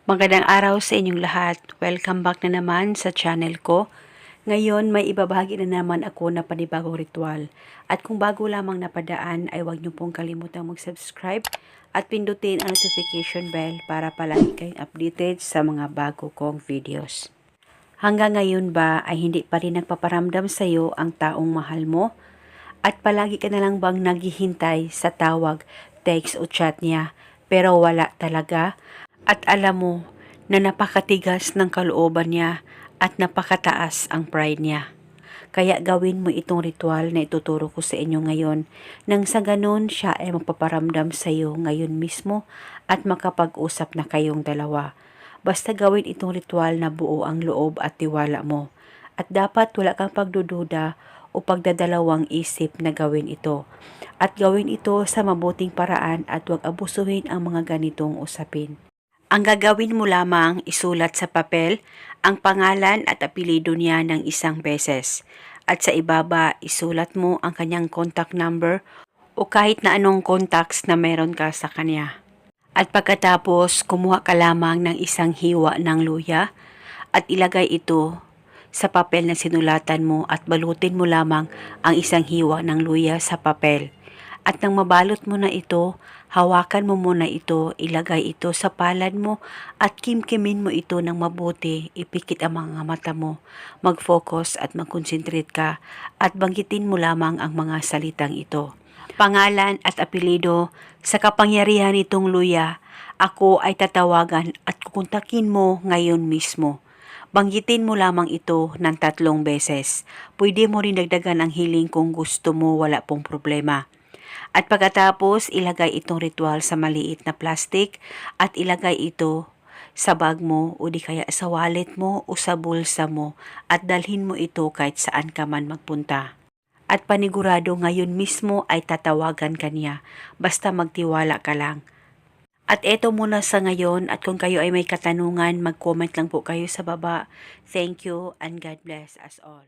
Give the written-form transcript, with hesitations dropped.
Magandang araw sa inyong lahat. Welcome back na naman sa channel ko. Ngayon may ibabahagi na naman ako na panibagong ritual. At kung bago lamang napadaan ay huwag niyo pong kalimutang mag-subscribe at pindutin ang notification bell para palagi kayong updated sa mga bago kong videos. Hanggang ngayon ba ay hindi pa rin nagpaparamdam sa iyo ang taong mahal mo? At palagi ka na lang bang naghihintay sa tawag, text o chat niya pero wala talaga? At alam mo na napakatigas ng kalooban niya at napakataas ang pride niya. Kaya gawin mo itong ritual na ituturo ko sa inyo ngayon nang sa ganun siya ay mapaparamdam sa iyo ngayon mismo at makapag-usap na kayong dalawa. Basta gawin itong ritual na buo ang loob at tiwala mo. At dapat wala kang pagdududa o pagdadalawang isip na gawin ito. At gawin ito sa mabuting paraan at huwag abusuhin ang mga ganitong usapin. Ang gagawin mo lamang isulat sa papel ang pangalan at apelyido niya ng isang beses. At sa ibaba isulat mo ang kanyang contact number o kahit na anong contacts na meron ka sa kanya. At pagkatapos kumuha ka lamang ng isang hiwa ng luya at ilagay ito sa papel na sinulatan mo at balutin mo lamang ang isang hiwa ng luya sa papel. At nang mabalot mo na ito, hawakan mo muna ito, ilagay ito sa palad mo at kimkimin mo ito ng mabuti, ipikit ang mga mata mo, mag-focus at mag-concentrate ka at banggitin mo lamang ang mga salitang ito. Pangalan at apelyido, sa kapangyarihan nitong luya, ako ay tatawagan at kukontakin mo ngayon mismo. Banggitin mo lamang ito ng 3 beses. Pwede mo rin dagdagan ang hiling kung gusto mo, wala pong problema. At pagkatapos, ilagay itong ritual sa maliit na plastic at ilagay ito sa bag mo o di kaya sa wallet mo o sa bulsa mo at dalhin mo ito kahit saan ka man magpunta. At panigurado ngayon mismo ay tatawagan ka niya, basta magtiwala ka lang. At eto muna sa ngayon at kung kayo ay may katanungan, mag-comment lang po kayo sa baba. Thank you and God bless us all.